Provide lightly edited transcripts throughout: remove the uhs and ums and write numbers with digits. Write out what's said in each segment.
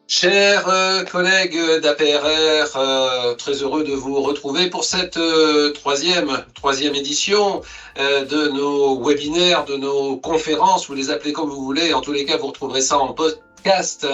Chers collègues d'APRR, très heureux de vous retrouver pour cette troisième édition de nos webinaires, de nos conférences, vous les appelez comme vous voulez. En tous les cas, vous retrouverez ça en podcast.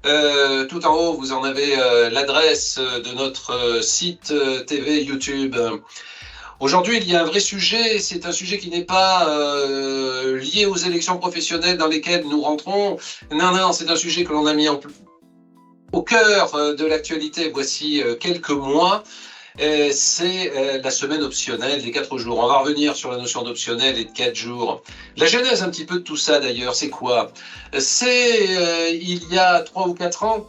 Tout en haut, vous en avez l'adresse de notre site TV YouTube. Aujourd'hui, il y a un vrai sujet, c'est un sujet qui n'est pas lié aux élections professionnelles dans lesquelles nous rentrons. Non, c'est un sujet que l'on a mis au cœur de l'actualité voici quelques mois. C'est la semaine optionnelle des 4 jours. On va revenir sur la notion d'optionnel et de 4 jours. La genèse un petit peu de tout ça d'ailleurs, c'est quoi? C'est il y a 3 ou 4 ans,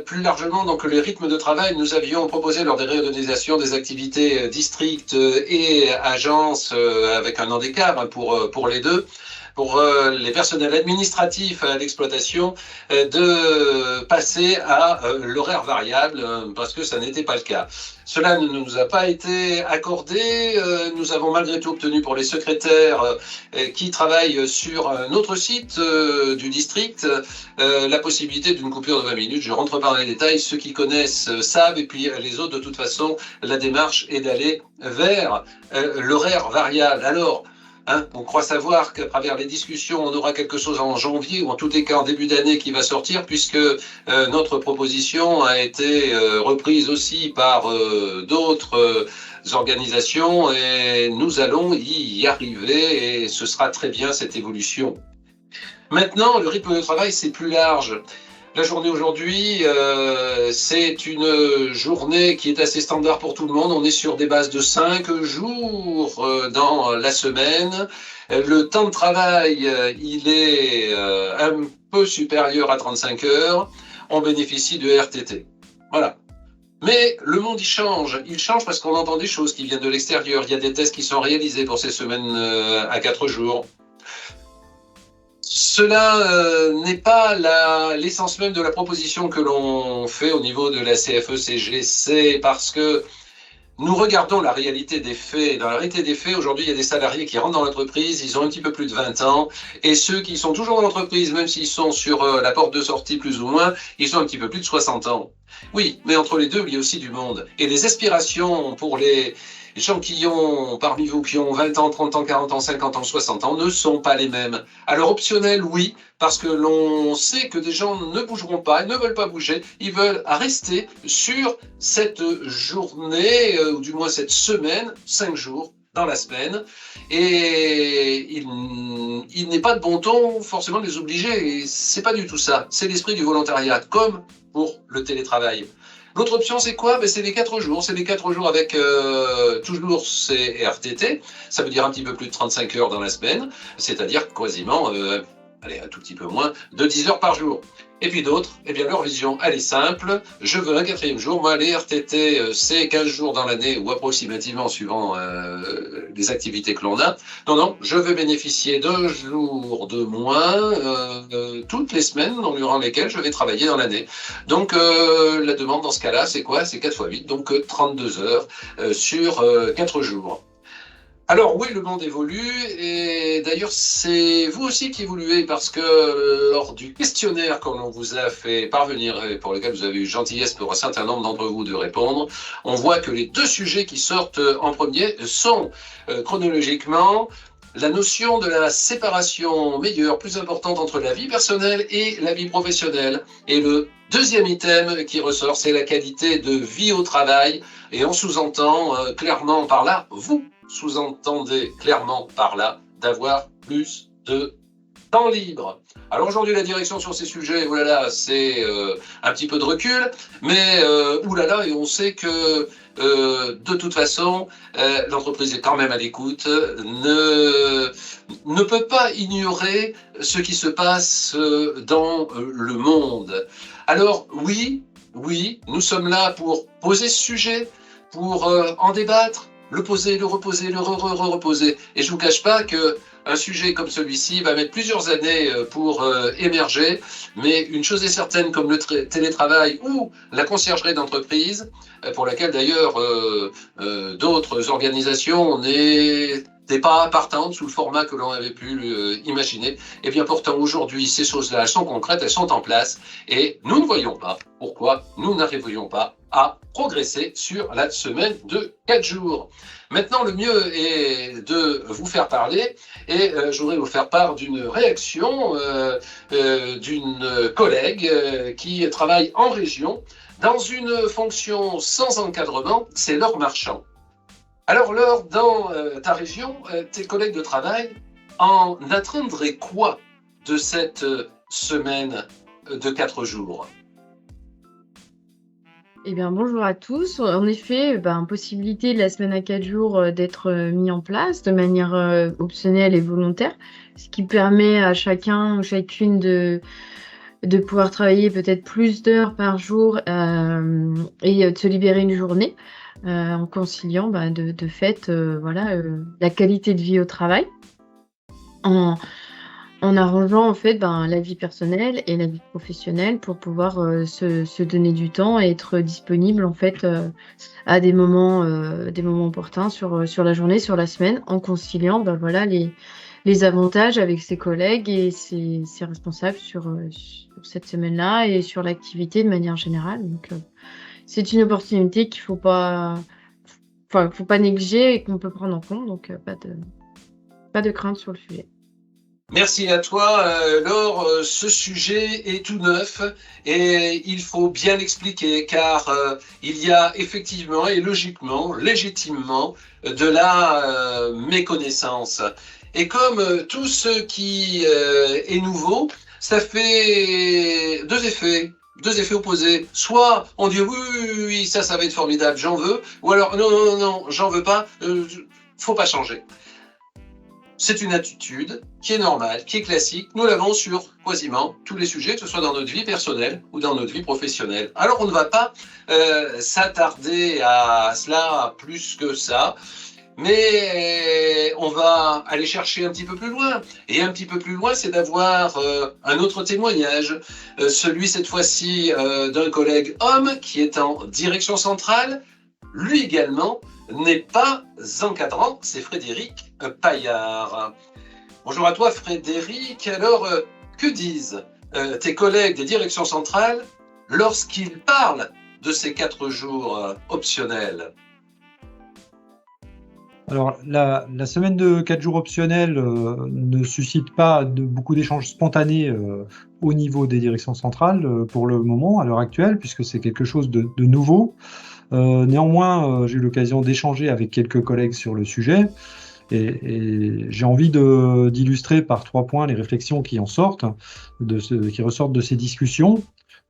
plus largement, donc le rythme de travail, nous avions proposé lors des réorganisations des activités districts et agences avec un an d'écart pour les deux, pour les personnels administratifs à l'exploitation, de passer à l'horaire variable, parce que ça n'était pas le cas. Cela ne nous a pas été accordé. Nous avons malgré tout obtenu pour les secrétaires qui travaillent sur un autre site du district la possibilité d'une coupure de 20 minutes. Je ne rentre pas dans les détails. Ceux qui connaissent savent, et puis les autres, de toute façon, la démarche est d'aller vers l'horaire variable. Alors, on croit savoir qu'à travers les discussions, on aura quelque chose en janvier, ou en tous les cas en début d'année, qui va sortir, puisque notre proposition a été reprise aussi par d'autres organisations, et nous allons y arriver, et ce sera très bien cette évolution. Maintenant, le rythme de travail, c'est plus large. La journée aujourd'hui, c'est une journée qui est assez standard pour tout le monde. On est sur des bases de 5 jours dans la semaine. Le temps de travail, il est un peu supérieur à 35 heures. On bénéficie de RTT. Voilà. Mais le monde, il change. Il change parce qu'on entend des choses qui viennent de l'extérieur. Il y a des tests qui sont réalisés pour ces semaines à 4 jours. Cela n'est pas l'essence même de la proposition que l'on fait au niveau de la CFE-CG. C'est parce que nous regardons la réalité des faits. Dans la réalité des faits, aujourd'hui, il y a des salariés qui rentrent dans l'entreprise, ils ont un petit peu plus de 20 ans, et ceux qui sont toujours dans l'entreprise, même s'ils sont sur la porte de sortie plus ou moins, ils ont un petit peu plus de 60 ans. Oui, mais entre les deux, il y a aussi du monde. Et les aspirations pour les gens qui ont, parmi vous, qui ont 20 ans, 30 ans, 40 ans, 50 ans, 60 ans, ne sont pas les mêmes. Alors optionnel, oui, parce que l'on sait que des gens ne bougeront pas, ils ne veulent pas bouger, ils veulent rester sur cette journée, ou du moins cette semaine, 5 jours dans la semaine, et il n'est pas de bon ton forcément de les obliger, et c'est pas du tout ça, c'est l'esprit du volontariat, comme pour le télétravail. L'autre option, c'est quoi? C'est les 4 jours. C'est les 4 jours avec toujours ces RTT. Ça veut dire un petit peu plus de 35 heures dans la semaine, c'est-à-dire quasiment, allez, un tout petit peu moins, de 10 heures par jour. Et puis d'autres, eh bien leur vision, elle est simple. Je veux un 4e jour. Moi, les RTT, c'est 15 jours dans l'année, ou approximativement, suivant les activités que l'on a. Non, je veux bénéficier d'un jour de moins toutes les semaines durant lesquelles je vais travailler dans l'année. Donc, la demande dans ce cas-là, c'est quoi? C'est 4 x 8, donc 32 heures sur 4 jours. Alors oui, le monde évolue, et d'ailleurs c'est vous aussi qui évoluez, parce que lors du questionnaire que l'on vous a fait parvenir et pour lequel vous avez eu gentillesse pour un certain nombre d'entre vous de répondre, on voit que les 2 sujets qui sortent en premier sont chronologiquement la notion de la séparation meilleure, plus importante entre la vie personnelle et la vie professionnelle. Et le 2e item qui ressort, c'est la qualité de vie au travail, et on sous-entend clairement par là, vous sous-entendez clairement par là, d'avoir plus de temps libre. Alors aujourd'hui, la direction sur ces sujets, oulala, c'est un petit peu de recul, mais oulala, et on sait que de toute façon, l'entreprise est quand même à l'écoute, ne peut pas ignorer ce qui se passe dans le monde. Alors oui, nous sommes là pour poser ce sujet, pour en débattre, le poser, le reposer, le reposer. Et je ne vous cache pas qu'un sujet comme celui-ci va mettre plusieurs années pour émerger, mais une chose est certaine, comme le télétravail ou la conciergerie d'entreprise, pour laquelle d'ailleurs d'autres organisations, on est n'était pas partante sous le format que l'on avait pu imaginer. Et bien pourtant, aujourd'hui, ces choses-là, elles sont concrètes, elles sont en place, et nous ne voyons pas pourquoi nous n'arriverions pas à progresser sur la semaine de 4 jours. Maintenant, le mieux est de vous faire parler, et je voudrais vous faire part d'une réaction d'une collègue qui travaille en région dans une fonction sans encadrement, c'est Laure Marchand. Alors Laure, dans ta région, tes collègues de travail en atteindraient quoi de cette semaine de 4 jours? Eh bien, bonjour à tous. En effet, possibilité de la semaine à 4 jours d'être mis en place de manière optionnelle et volontaire, ce qui permet à chacun ou chacune de pouvoir travailler peut-être plus d'heures par jour et de se libérer une journée en conciliant de fait la qualité de vie au travail. En arrangeant en fait la vie personnelle et la vie professionnelle pour pouvoir se donner du temps et être disponible en fait à des moments opportuns sur la journée, sur la semaine, en conciliant les avantages avec ses collègues et ses responsables sur cette semaine-là et sur l'activité de manière générale. Donc c'est une opportunité qu'il faut pas négliger et qu'on peut prendre en compte. Donc pas de crainte sur le sujet. Merci à toi, Laure. Ce sujet est tout neuf et il faut bien l'expliquer car il y a effectivement et logiquement, légitimement, de la méconnaissance. Et comme tout ce qui est nouveau, ça fait deux effets opposés. Soit on dit oui, ça va être formidable, j'en veux, ou alors non, j'en veux pas, faut pas changer. C'est une attitude qui est normale, qui est classique. Nous l'avons sur quasiment tous les sujets, que ce soit dans notre vie personnelle ou dans notre vie professionnelle. Alors on ne va pas s'attarder à cela plus que ça, mais on va aller chercher un petit peu plus loin. Et un petit peu plus loin, c'est d'avoir un autre témoignage, celui cette fois-ci d'un collègue homme qui est en direction centrale, lui également n'est pas encadrant, c'est Frédéric Paillard. Bonjour à toi Frédéric, alors que disent tes collègues des directions centrales lorsqu'ils parlent de ces 4 jours optionnels? Alors, la semaine de 4 jours optionnels ne suscite pas beaucoup d'échanges spontanés au niveau des directions centrales pour le moment, à l'heure actuelle, puisque c'est quelque chose de nouveau. Néanmoins, j'ai eu l'occasion d'échanger avec quelques collègues sur le sujet et j'ai envie d'illustrer par 3 points les réflexions qui en sortent, qui ressortent de ces discussions.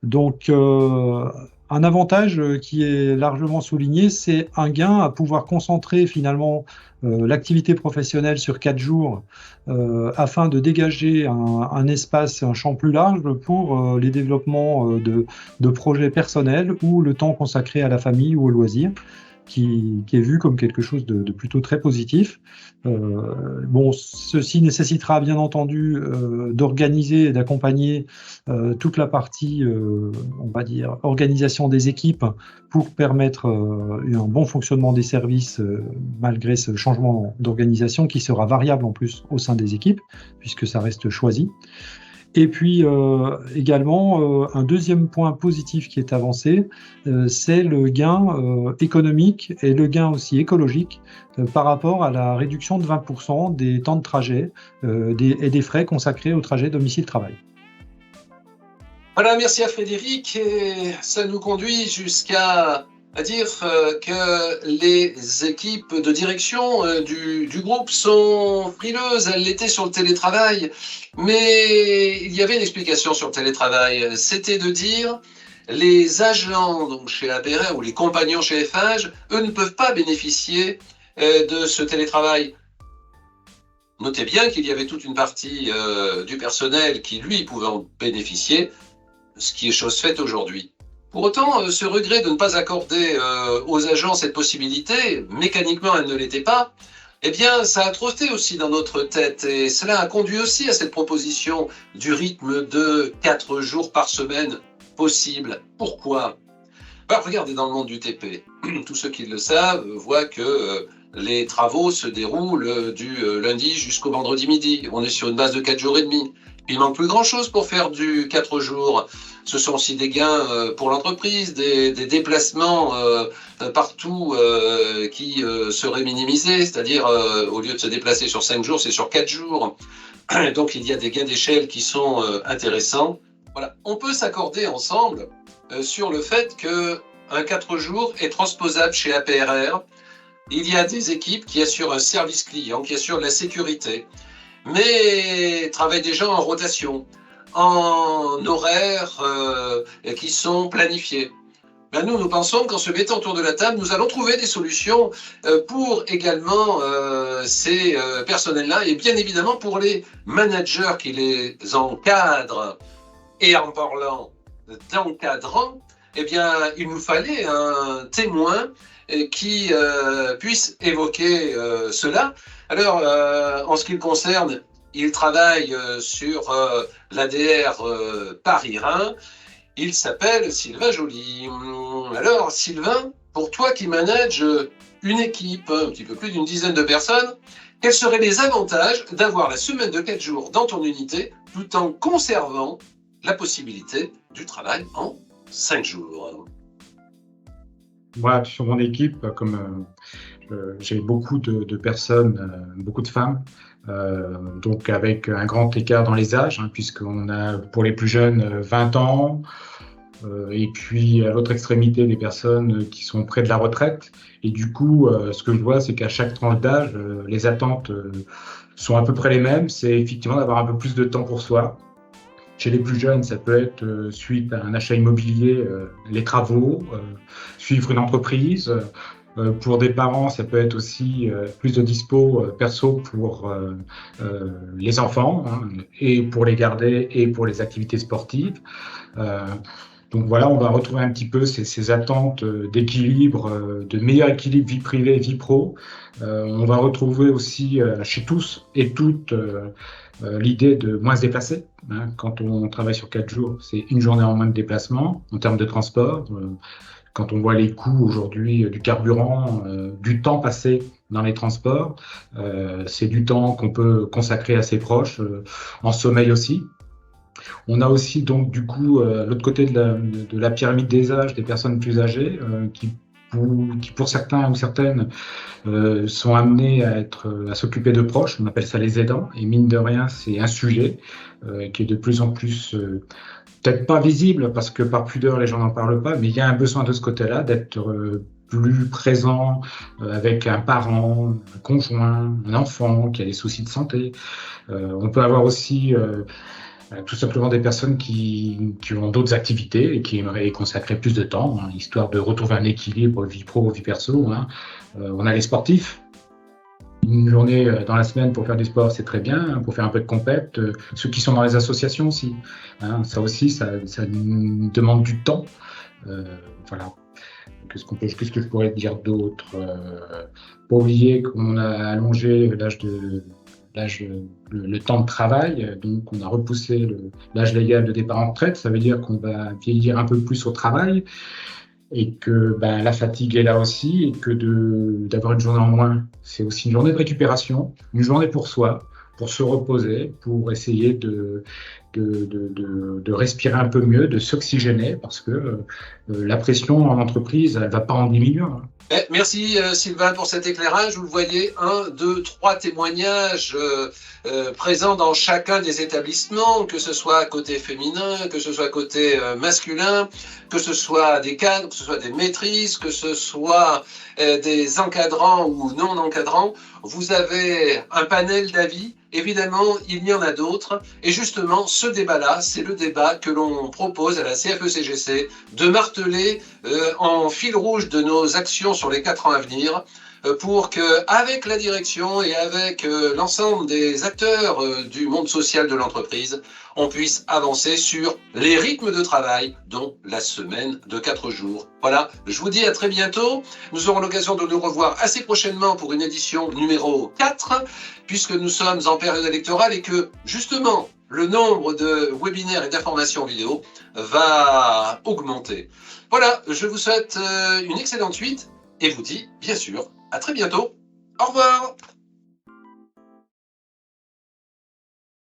Donc, un avantage qui est largement souligné, c'est un gain à pouvoir concentrer finalement l'activité professionnelle sur 4 jours afin de dégager un espace, un champ plus large pour les développements de projets personnels ou le temps consacré à la famille ou aux loisirs, qui est vu comme quelque chose de plutôt très positif. Ceci nécessitera bien entendu d'organiser et d'accompagner toute la partie, on va dire, organisation des équipes pour permettre un bon fonctionnement des services malgré ce changement d'organisation qui sera variable en plus au sein des équipes puisque ça reste choisi. Et puis également, un deuxième point positif qui est avancé, c'est le gain économique et le gain aussi écologique par rapport à la réduction de 20% des temps de trajet et des frais consacrés au trajet domicile-travail. Voilà, merci à Frédéric. Et ça nous conduit jusqu'à dire que les équipes de direction du groupe sont frileuses. Elles l'étaient sur le télétravail, mais il y avait une explication sur le télétravail. C'était de dire les agents donc chez APRR ou les compagnons chez FH, eux ne peuvent pas bénéficier de ce télétravail. Notez bien qu'il y avait toute une partie du personnel qui, lui, pouvait en bénéficier, ce qui est chose faite aujourd'hui. Pour autant, ce regret de ne pas accorder aux agents cette possibilité, mécaniquement elle ne l'était pas, eh bien ça a trotté aussi dans notre tête et cela a conduit aussi à cette proposition du rythme de 4 jours par semaine possible. Pourquoi ? Regardez dans le monde du TP, tous ceux qui le savent voient que les travaux se déroulent du lundi jusqu'au vendredi midi. On est sur une base de 4 jours et demi. Il manque plus grand-chose pour faire du 4 jours. Ce sont aussi des gains pour l'entreprise, des déplacements partout qui seraient minimisés, c'est-à-dire au lieu de se déplacer sur 5 jours, c'est sur 4 jours. Donc il y a des gains d'échelle qui sont intéressants. Voilà. On peut s'accorder ensemble sur le fait qu'un 4 jours est transposable chez APRR. Il y a des équipes qui assurent un service client, qui assurent la sécurité, mais travaillent déjà en rotation, en horaires qui sont planifiés. Ben nous pensons qu'en se mettant autour de la table, nous allons trouver des solutions pour également ces personnels-là et bien évidemment pour les managers qui les encadrent. Et en parlant d'encadrant, eh bien, il nous fallait un témoin qui puisse évoquer cela. Alors, en ce qui le concerne, il travaille sur l'ADR Paris-Rhin. Il s'appelle Sylvain Joly. Alors, Sylvain, pour toi qui manages une équipe, un petit peu plus d'une dizaine de personnes, quels seraient les avantages d'avoir la semaine de 4 jours dans ton unité tout en conservant la possibilité du travail en 5 jours? Moi, sur mon équipe, comme j'ai beaucoup de personnes, beaucoup de femmes, donc avec un grand écart dans les âges, puisqu'on a pour les plus jeunes 20 ans, et puis à l'autre extrémité des personnes qui sont près de la retraite. Et du coup, ce que je vois, c'est qu'à chaque tranche d'âge, les attentes sont à peu près les mêmes. C'est effectivement d'avoir un peu plus de temps pour soi. Chez les plus jeunes, ça peut être suite à un achat immobilier, les travaux, suivre une entreprise. Pour des parents, ça peut être aussi plus de dispo perso pour les enfants, et pour les garder et pour les activités sportives. Donc voilà, on va retrouver un petit peu ces attentes d'équilibre, de meilleur équilibre vie privée et vie pro. On va retrouver aussi chez tous et toutes l'idée de moins se déplacer. Quand on travaille sur 4 jours, c'est une journée en moins de déplacement en termes de transport. Quand on voit les coûts aujourd'hui du carburant, du temps passé dans les transports, c'est du temps qu'on peut consacrer à ses proches, en sommeil aussi. On a aussi donc du coup l'autre côté de la pyramide des âges, des personnes plus âgées qui pour certains ou certaines sont amenés à s'occuper de proches. On appelle ça les aidants. Et mine de rien, c'est un sujet qui est de plus en plus peut-être pas visible parce que par pudeur les gens n'en parlent pas, mais il y a un besoin de ce côté-là d'être plus présent avec un parent, un conjoint, un enfant qui a des soucis de santé. On peut avoir aussi tout simplement des personnes qui ont d'autres activités et qui aimeraient y consacrer plus de temps, histoire de retrouver un équilibre vie pro, vie perso. On a les sportifs. Une journée dans la semaine pour faire du sport, c'est très bien, pour faire un peu de compète. Ceux qui sont dans les associations aussi. Ça aussi, ça demande du temps. Voilà. Qu'est-ce que je pourrais dire d'autre? Pas oublier qu'on a allongé le temps de travail, donc on a repoussé l'âge légal de départ en retraite. Ça veut dire qu'on va vieillir un peu plus au travail et que la fatigue est là aussi et que d'avoir une journée en moins, c'est aussi une journée de récupération, une journée pour soi, pour se reposer, pour essayer de respirer un peu mieux, de s'oxygéner, parce que la pression en entreprise, elle ne va pas en diminuant. Merci Sylvain pour cet éclairage. Vous le voyez, 1, 2, 3 témoignages présents dans chacun des établissements, que ce soit côté féminin, que ce soit côté masculin, que ce soit des cadres, que ce soit des maîtrises, que ce soit des encadrants ou non encadrants. Vous avez un panel d'avis. Évidemment, il y en a d'autres. Et justement, ce débat-là, c'est le débat que l'on propose à la CFE-CGC de marteler en fil rouge de nos actions sur les 4 ans à venir pour que, avec la direction et avec l'ensemble des acteurs du monde social de l'entreprise, on puisse avancer sur les rythmes de travail, dont la semaine de 4 jours. Voilà, je vous dis à très bientôt. Nous aurons l'occasion de nous revoir assez prochainement pour une édition numéro 4, puisque nous sommes en période électorale et que, justement, le nombre de webinaires et d'informations vidéo va augmenter. Voilà, je vous souhaite une excellente suite et vous dis, bien sûr, à très bientôt. Au revoir.